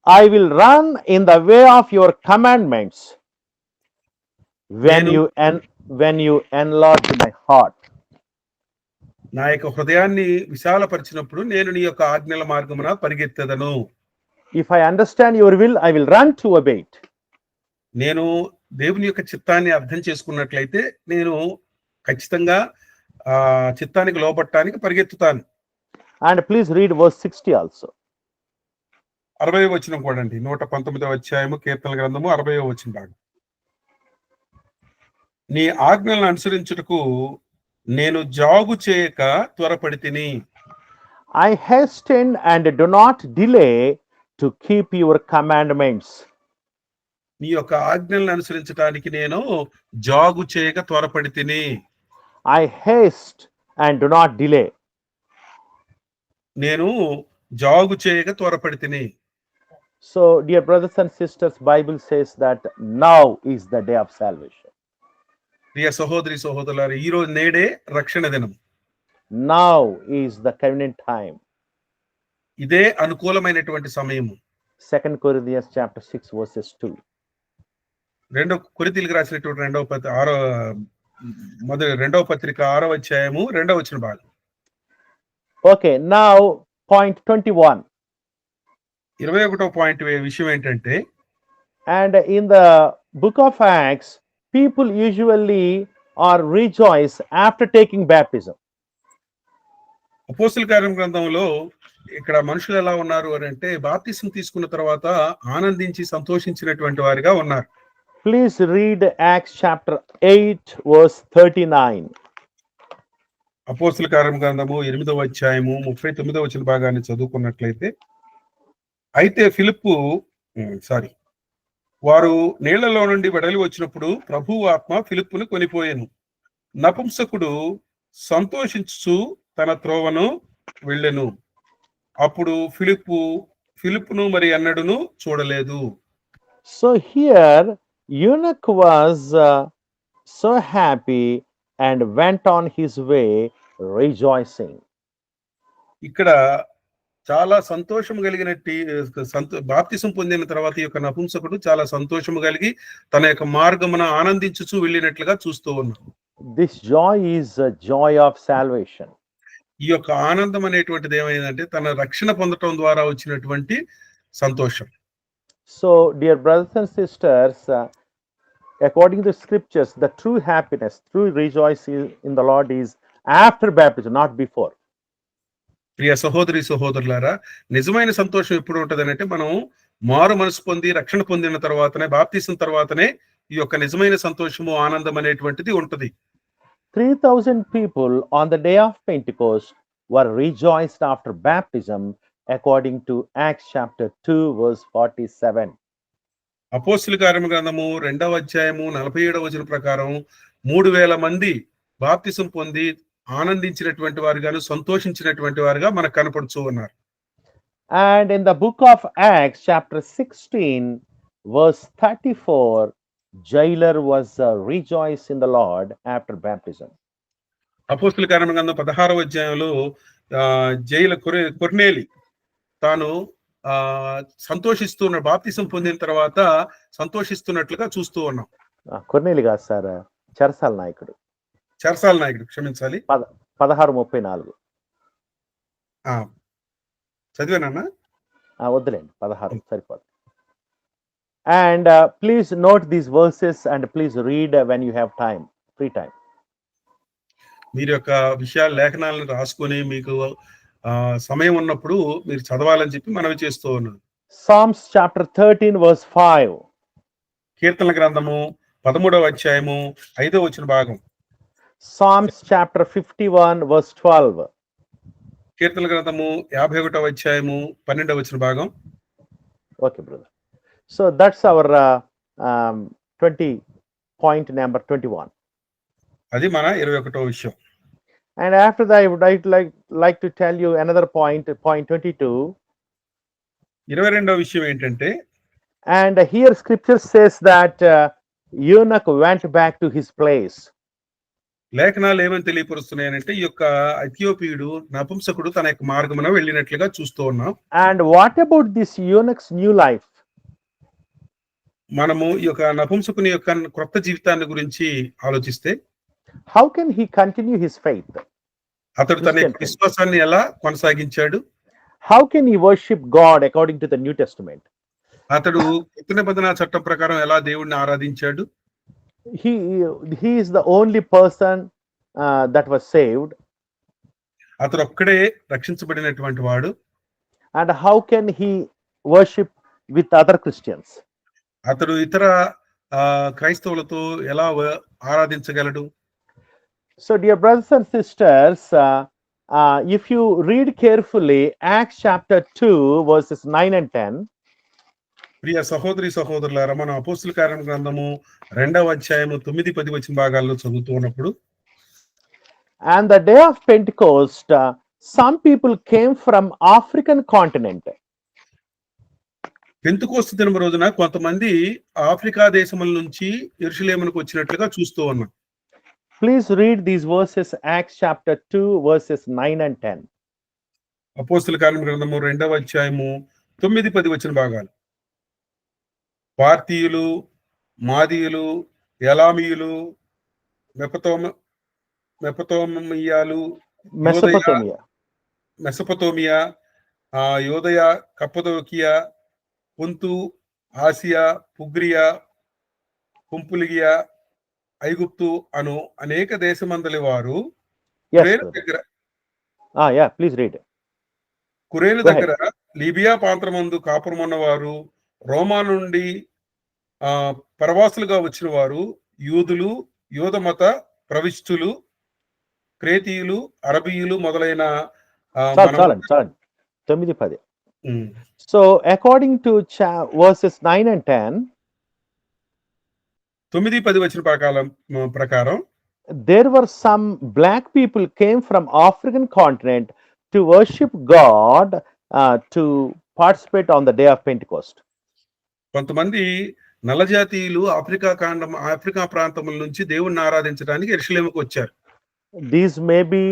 I will run in the way of your commandments when you enlarge my heart. నా యొక్క హృదయాన్ని విశాలపరిచినప్పుడు నేను నీ యొక్క ఆజ్ఞల మార్గమున పరిగెత్తెదను. If I understand your will, I will run to obey it. నేను దేవుని యొక్క చిత్తాన్ని అర్థం చేసుకున్నట్లయితే నేను ఖచ్చితంగా చిత్తానికి లోబడటానికి పరిగెత్తుతాను. And please read verse 60 also. 60వ వచనం కూడా అండి. 119వ అధ్యాయము కీర్తనల గ్రంథము 60వ వచనం భాగం. నీ ఆజ్ఞలను అనుసరించుటకు నేను జాగు చేయక త్వరపడితిని. I hasten and do not delay to keep your commandments. నీ యొక్క ఆజ్ఞలను అనుసరించడానికి నేను జాగు చేయక త్వరపడితిని. I haste and do not delay. నేను జాగు చేయక త్వరపడితిని. So dear brothers and sisters, Bible says that now is the day of salvation. ప్రియ సహోదరి సహోదరులారా, ఈ రోజు నేడే రక్షణ దినం. Now is the convenient time. ఇదే అనుకూలమైనటువంటి సమయము. 2 Corinthians chapter 6 verses 2. కొరింథీయులకు రాసినటువంటి రెండవ పత్రిక 6వ అధ్యాయము 2వ వచన భాగం. Okay, now point 21. 21వ పాయింట్ విషయం ఏంటంటే, And in the book of Acts, people usually are rejoice after taking baptism. అపోస్తుల కార్యం గ్రంథంలో ఇక్కడ మనుషులు ఎలా ఉన్నారు అని అంటే బాప్తిసం తీసుకున్న తర్వాత ఆనందించి సంతోషించినటువంటి వారిగా ఉన్నారు. Please read Acts chapter 8 verse 39. అపోస్తుల కార్యం గ్రంథము 8వ అధ్యాయము 39వ వచన భాగాన్ని చదువుకున్నట్లయితే, అయితే ఫిలిప్పు వారు నీళ్లలో నుండి వెడలి వచ్చినప్పుడు ప్రభువు ఆత్మ ఫిలిప్పును కొనిపోయెను. నపుంసకుడు సంతోషించుచు తన త్రోవను వెళ్ళెను. అప్పుడు ఫిలిప్పును మరి అన్నడును చూడలేదు. So here eunuch was so happy and went on his way rejoicing. ఇక్కడ చాలా సంతోషము కలిగినట్టి బాప్తిసం పొందిన తర్వాత ఈ యొక్క నపుంసకుడు చాలా సంతోషము కలిగి తన యొక్క మార్గమున ఆనందించుచు వెళ్ళినట్లుగా చూస్తూ ఉన్నాం. This joy is a joy of salvation. ఈ యొక్క ఆనందం అనేటువంటిది ఏమైందంటే తన రక్షణ పొందటం ద్వారా వచ్చినటువంటి సంతోషం. So dear brothers and sisters, according to scriptures, the true happiness, true rejoicing in the Lord is after baptism, not before. ప్రియ సహోదరి సహోదరులారా, నిజమైన సంతోషం ఎప్పుడు ఉంటది అంటే మనం మారు మనసు పొంది రక్షణ పొందిన తర్వాతనే, బాప్తిసం తర్వాతనే ఈ యొక్క నిజమైన సంతోషము ఆనందం అనేటువంటిది ఉంటది. 3,000 people on the day of Pentecost were rejoiced after baptism according to Acts chapter 2 verse 47. అపోస్తుల కార్యం గ్రంథము 2వ అధ్యాయము 47వ వచనం ప్రకారం 3,000 మంది బాప్తిసం పొంది ఆనందించినటువంటి వారుగాను సంతోషించినటువంటి వారుగా మనకు కనపడుతూ ఉన్నారు. And in the book of Acts chapter 16 verse 34, jailer was rejoiced in the Lord after baptism. అపోస్తుల కార్యం గ్రంథం 16వ అధ్యాయంలో జైలు కొర్నేలి తాను సంతోషిస్తున్న బాప్తిసం పొందిన తర్వాత సంతోషిస్తున్నట్లుగా చూస్తూ ఉన్నాం. కొర్నేలి కాదు సార్, చెరసాల నాయకుడు. చెరసాల నాయకుడు, క్షమించాలి. 16:34 చదివానన్నా? వద్దులేండి, 16 సరిపోదు. And please note these verses and please read when you have time, free time. మీరు యొక్క విషయాల లేఖనాలను రాసుకొని మీకు సమయం ఉన్నప్పుడు మీరు చదవాలని చెప్పి మనవి చేస్తూ ఉన్నాను. Psalms chapter 13 verse 5. కీర్తనల గ్రంథము 13వ అధ్యాయము 5వ వచన భాగం. Psalms chapter 51 verse 12. కీర్తనల గ్రంథము 51వ అధ్యాయము 12వ వచన భాగం. Okay, brother. So that's our 20 point number 21. అది మన 21వ విషయం. And after that, I would like to tell you another point 22. 22వ విషయం ఏంటంటే, and here scripture says that eunuch went back to his place. లేఖనాలు ఏమని తెలియపరుస్తున్నాయనంటే ఈ యొక్క ఇథియోపియుడు నపుంసకుడు తన యొక్క మార్గమున వెళ్ళినట్లుగా చూస్తూ ఉన్నాం. And what about this eunuch's new life? మనము ఈ యొక్క నపుంసకుని యొక్క కొత్త జీవితాన్ని గురించి ఆలోచిస్తే, how can he continue his faith? అతడు తన విశ్వాసాన్ని ఎలా కొనసాగించాడు? How can he worship God according to the New Testament? అతడు కొత్త నిబంధన చట్టం ప్రకారం ఎలా దేవుడిని ఆరాధించాడు? He is the only person that was saved. అతడు ఒక్కడే రక్షించబడినటువంటి వాడు. And how can he worship with other Christians? అతడు ఇతర క్రైస్తవులతో ఎలా ఆరాధించగలడు? So dear brothers and sisters, if you read carefully Acts chapter 2 verses 9 and 10, ప్రియ సహోదరి సహోదరులారా, మనం అపోస్తుల కార్యం గ్రంథము 2వ అధ్యాయము 9-10 వచన భాగాల్లో చదువుతూ ఉన్నప్పుడు, and the day of Pentecost, some people came from African continent. Pentecost దినం రోజున కొంతమంది ఆఫ్రికా దేశముల నుంచి యెరూషలేమునకు వచ్చినట్లుగా చూస్తూ ఉన్నాం. Please read these verses, Acts chapter 2 verses 9 and 10. అపోస్తుల కార్యం గ్రంథము 2వ అధ్యాయము 9-10 వచన భాగాలు. పార్తీయులు, మాదీయులు, ఎలామీయులు, మెపతోమియాలు, మెసొపొతేమియా, యోదయ, కప్పదోకియా, పొంతు, ఆసియా, పుగ్రియా, పుంపులిగియా, ఐగుప్తు అను అనేక దేశమందలి వారు Yes, కురేను brother. దగ్గర Yeah, please read. కురేను Go ahead. దగ్గర లిబియా ప్రాంతమందు కాపురమున్నవారు, రోమా నుండి పరవాసులుగా వచ్చిన వారు, యూదులు, యూదమత ప్రవిష్టులు, క్రేతీయులు, అరబీయులు మొదలైన చాలండి 9-10. So according to verses 9 and 10, 9-10 వచ్చిన ప్రకారం there were some black people came from African continent to worship God, to participate on the day of Pentecost. కొంతమంది నల్లజాతీయులు ఆఫ్రికా ప్రాంతముల నుంచి దేవుణ్ణి ఆరాధించడానికి యెరూషలేముకు వచ్చారు. These may be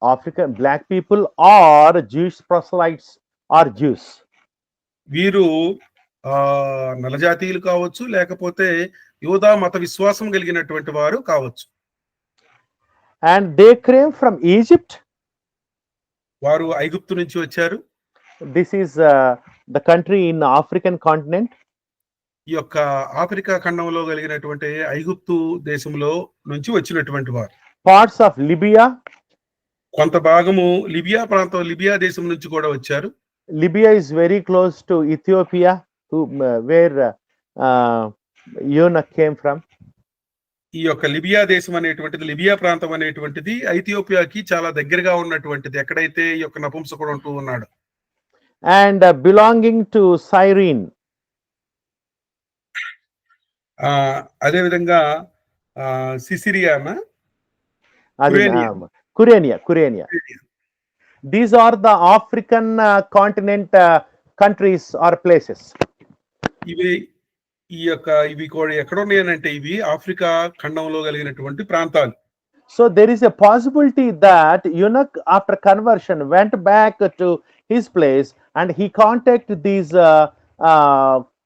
African black people or Jewish proselytes or Jews. వీరు నల్లజాతీయులు కావచ్చు, లేకపోతే యూదా మత విశ్వాసం కలిగినటువంటి వారు కావచ్చు. And they came from Egypt. వారు ఐగుప్తు నుంచి వచ్చారు. This is the country in the African continent. ఈ యొక్క ఆఫ్రికా ఖండంలో కలిగినటువంటి ఐగుప్తు దేశంలో నుంచి వచ్చినటువంటి వారు. Parts of Libya. కొంత భాగము లిబియా దేశం నుంచి కూడా వచ్చారు. Libya is very close to Ethiopia, where Eunuch came from. ఈ యొక్క లిబియా ప్రాంతం అనేటువంటిది ఐథియోపియాకి చాలా దగ్గరగా ఉన్నటువంటిది, ఎక్కడైతే ఈ యొక్క నపుంసకుడు ఉంటూ ఉన్నాడు. And belonging to Cyrene. అదే విధంగా సిసిరియానా, Curenia. These are the African continent countries or places. ఇవి కూడా ఎక్కడ ఉన్నాయనంటే ఇవి ఆఫ్రికా ఖండంలో కలిగినటువంటి ప్రాంతాలు. So there is a possibility that Eunuch after conversion went back to his place and he contacted these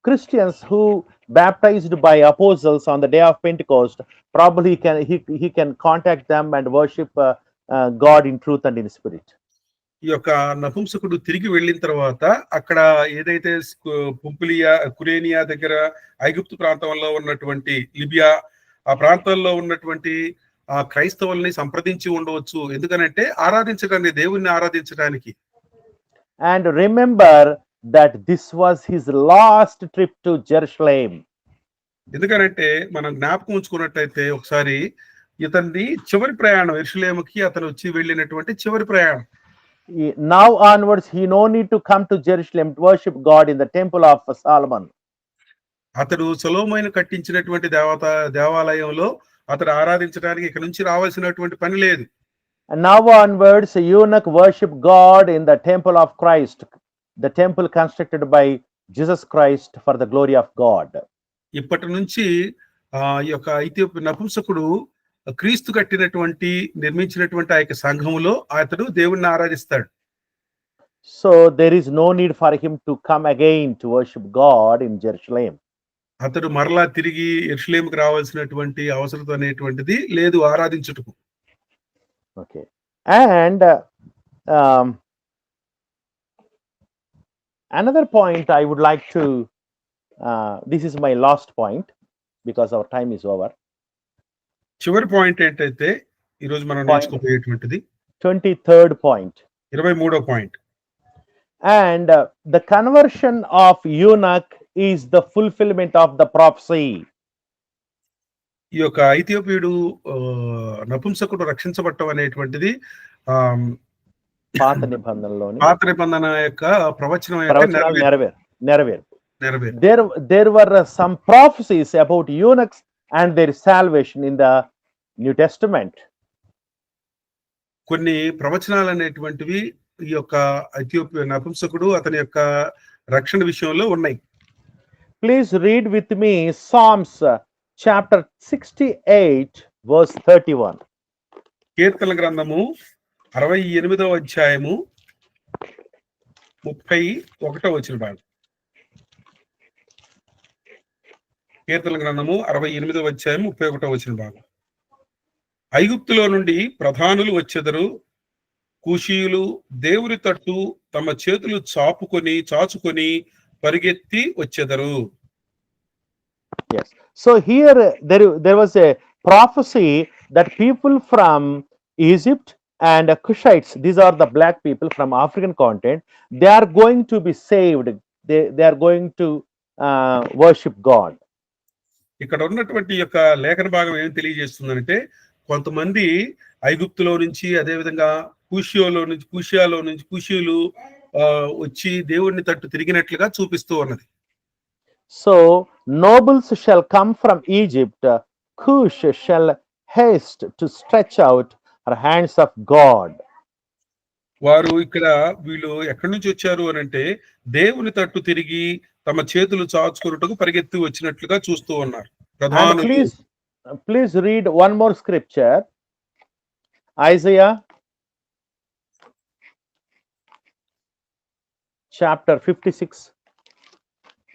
Christians who baptized by apostles on the day of Pentecost. Probably he can contact them and worship God in truth and in spirit. ఈ యొక్క నపుంసకుడు తిరిగి వెళ్ళిన తర్వాత అక్కడ ఏదైతే కురేనియా దగ్గర ఐగుప్తు ప్రాంతంలో ఉన్నటువంటి లిబియా ఆ ప్రాంతాల్లో ఉన్నటువంటి ఆ క్రైస్తవుల్ని సంప్రదించి ఉండవచ్చు. ఎందుకనంటే ఆరాధించడానికి, దేవుణ్ణి ఆరాధించడానికి. And remember that this was his last trip to Jerusalem. ఎందుకనంటే మనం జ్ఞాపకం ఉంచుకున్నట్టయితే ఒకసారి ఇతన్ని చివరి ప్రయాణం, యెరూషలేముకి అతను వచ్చి వెళ్ళినటువంటి చివరి ప్రయాణం. Now onwards he no need to come to Jerusalem to worship God in the temple of Solomon. అతడు సొలొమోను కట్టించినటువంటి దేవాలయంలో అతడు ఆరాధించడానికి ఇక్కడ నుంచి రావాల్సినటువంటి పని లేదు. And now onwards Eunuch worship God in the temple of Christ, the temple constructed by Jesus Christ for the glory of God. ఇప్పటి నుంచి ఈ యొక్క ఐథియోపియా నపుంసకుడు క్రీస్తు నిర్మించినటువంటి ఆ యొక్క సంఘములో అతడు దేవుణ్ణి ఆరాధిస్తాడు. So there is no need for him to come again to worship God in Jerusalem. అతడు మరలా తిరిగి యెరూషలేముకు రావాల్సినటువంటి అవసరం అనేటువంటిది లేదు ఆరాధించుటకు. Okay. And another point I would like to this is my last point because our time is over. చివరి point ఏంటంటే ఈ రోజు మనం నేర్చుకోబోయేటువంటిది 23rd point. 23వ point. And the conversion of Eunuch is the fulfillment of the prophecy. ఈ యొక్క ఐథియోపియుడు నపుంసకుడు రక్షించబడటం అనేటువంటిది పాత నిబంధన యొక్క ప్రవచనం యొక్క నెరవేర్పు. There were some prophecies about eunuchs and their salvation in the New Testament. కొన్ని ప్రవచనాలు అనేటువంటివి ఈ యొక్క ఐథియోపియా నపుంసకుడు అతని యొక్క రక్షణ విషయంలో ఉన్నాయి. Please read with me Psalms chapter 68 verse 31. కీర్తనల గ్రంథము 68వ అధ్యాయము 31వ వచనం భాగం. కీర్తనల గ్రంథము 68వ అధ్యాయం 31వ వచనం భాగం. ఐగుప్తులో నుండి ప్రధానులు వచ్చెదరు, కూషీయులు దేవుని తట్టు తమ చేతులు చాచుకొని పరిగెత్తి వచ్చెదరు. Yes. So here there was a prophecy that people from Egypt and Cushites, these are the black people from African continent, they are going to be saved. They are going to worship God. ఇక్కడ ఉన్నటువంటి యొక్క లేఖన భాగం ఏం తెలియజేస్తుందంటే, కొంతమంది ఐగుప్తులో నుంచి, అదేవిధంగా కూషియాలో నుంచి వచ్చి దేవుడిని తట్టు తిరిగినట్లుగా చూపిస్తూ ఉన్నది. So nobles shall come from Egypt, Cush shall haste to stretch out her hands of God. వారు ఇక్కడ వీళ్ళు ఎక్కడి నుంచి వచ్చారు అని అంటే, దేవుని తట్టు తిరిగి తమ చేతులు చాచుకున్నట్టుకు పరిగెత్తి వచ్చినట్లుగా చూస్తూ ఉన్నారు. And please read one more scripture, Isaiah chapter 56.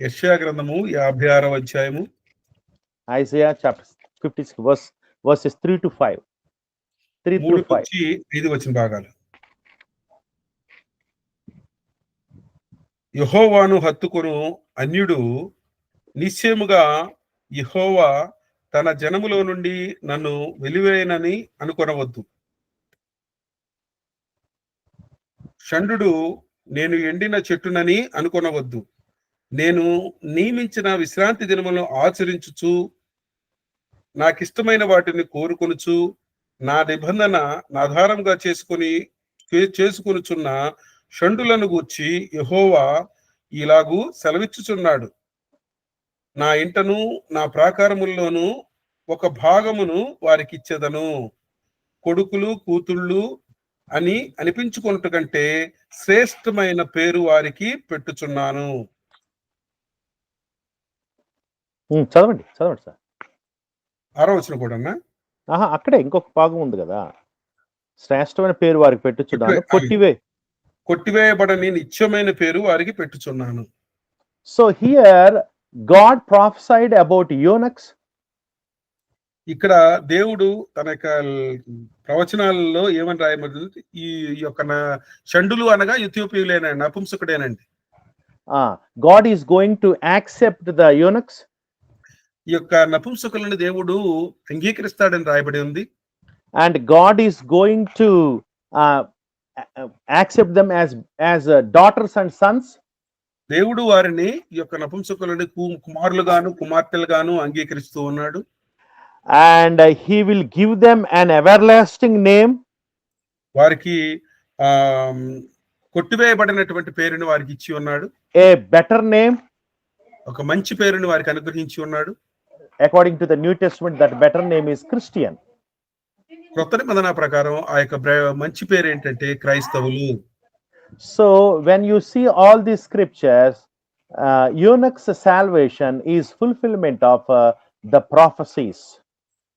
యెషయా గ్రంథము 56వ అధ్యాయము, Isaiah chapter 56 verses 3 to 5. 3 through 5. 5 వచ్చిన భాగాలు. యెహోవాను హత్తుకొను అన్యుడు నిశ్చయముగా యెహోవా తన జనములో నుండి నన్ను వెలివేయనని అనుకొనవద్దు. షండు నేను ఎండిన చెట్టునని అనుకొనవద్దు. నేను నియమించిన విశ్రాంతి దినములను ఆచరించుచు నాకిష్టమైన వాటిని కోరుకొనుచు నా నిబంధన ఆధారంగా చేసుకొనుచున్న షండులను గూర్చి యెహోవా ఇలాగూ సెలవిచ్చుచున్నాడు. నా ఇంటను నా ప్రాకారముల్లోనూ ఒక భాగమును వారికిచ్చెదను. కొడుకులు కూతుళ్ళు అని అనిపించుకొనుట కంటే శ్రేష్టమైన పేరు వారికి పెట్టుచున్నాను. చదవండి సార్. 6వ వచనం కూడానా? అక్కడే ఇంకొక భాగం ఉంది కదా, శ్రేష్టమైన పేరు వారికి పెట్టుచున్నాను, కొట్టివేయబడని నిత్యమైన పేరు వారికి పెట్టుచున్నాను. So here God prophesied about eunuchs. ఇక్కడ దేవుడు తన యొక్క ప్రవచనాలలో ఏమని రాయబడింది? ఈ యొక్క షండులు అనగా ఇథియోపియులేన నపుంసకుడేనండి. God is going to accept the eunuchs. ఈ యొక్క నపుంసకులను దేవుడు అంగీకరిస్తాడని రాయబడి ఉంది. And God is going to accept them as daughters and sons. దేవుడు వారిని ఈ యొక్క నపుంసకులని కుమారులుగాను కుమార్తెలుగాను అంగీకరిస్తూ ఉన్నాడు. And he will give them an everlasting name. వారికి కొట్టివేయబడినటువంటి పేరుని వారికి ఇచ్చి ఉన్నాడు. A better name. ఒక మంచి పేరుని వారికి అనుగ్రహించి ఉన్నాడు. According to the New Testament, that better name is Christian. క్రొత్త నిబంధన ప్రకారం ఆ యొక్క మంచి పేరు ఏంటంటే క్రైస్తవులు. So when you see all these scriptures, eunuch's salvation is fulfillment of the prophecies.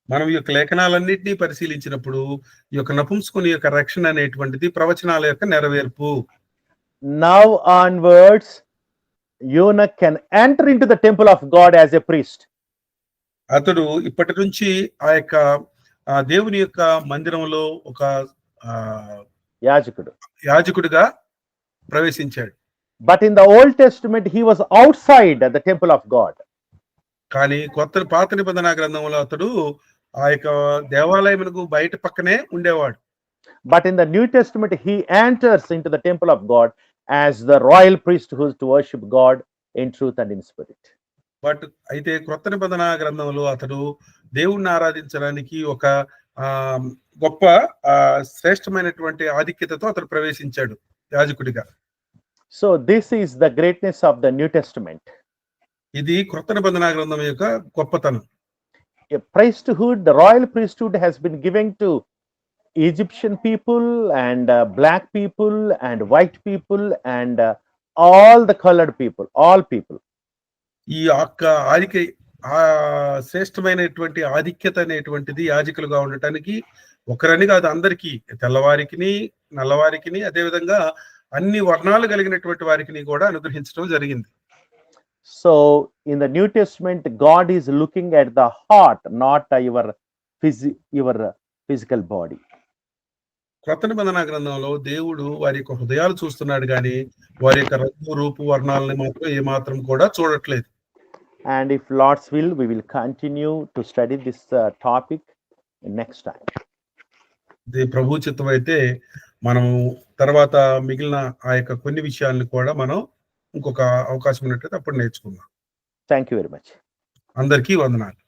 మనం ఈ యొక్క లేఖనాలన్నింటినీ పరిశీలించినప్పుడు ఈ యొక్క నపుంసకుని యొక్క రక్షణ అనేటువంటిది ప్రవచనాల యొక్క నెరవేర్పు. Now onwards, eunuch can enter into the temple of God as a priest. అతడు ఇప్పటి నుంచి ఆ యొక్క దేవుని యొక్క మందిరంలో ఒక యాజకుడిగా ప్రవేశించాడు. But in the Old Testament he was outside the temple of God. కానీ పాత నిబంధన గ్రంథంలో అతడు ఆ యొక్క దేవాలయమునకు బయట పక్కనే ఉండేవాడు. But in the New Testament he enters into the temple of God as the royal priest who is to worship God in truth and in spirit. But అయితే క్రొత్త నిబంధన గ్రంథంలో అతడు దేవుణ్ణి ఆరాధించడానికి ఒక గొప్ప శ్రేష్టమైనటువంటి ఆధిక్యతతో అతడు ప్రవేశించాడు యాజకుడిగా. So this is the greatness of the New Testament. ఇది క్రొత్త నిబంధన గ్రంథం యొక్క గొప్పతనం. A priesthood, the royal priesthood has been given to Egyptian people and black people and white people and all the colored people, all people. ఈ యొక్క శ్రేష్టమైనటువంటి ఆధిక్యత అనేటువంటిది యాజకులుగా ఉండటానికి ఒకరని కాదు, అందరికీ, తెల్లవారికి నల్లవారికి అదేవిధంగా అన్ని వర్ణాలు కలిగినటువంటి వారికి కూడా అనుగ్రహించడం జరిగింది. So in the New Testament, God is looking at the heart, not your physical body. క్రొత్త నిబంధన గ్రంథంలో దేవుడు వారి యొక్క హృదయాలు చూస్తున్నాడు, కానీ వారి యొక్క రంగు రూపు వర్ణాలని మాత్రం ఏమాత్రం కూడా చూడట్లేదు. And if Lord's will, we will continue to study this topic next time. ఇది ప్రభు చిత్తం అయితే మనము తర్వాత మిగిలిన ఆ యొక్క కొన్ని విషయాలను కూడా మనం ఇంకొక అవకాశం ఉన్నట్టయితే అప్పుడు నేర్చుకుందాం. Thank you very much. అందరికీ వందనాలు.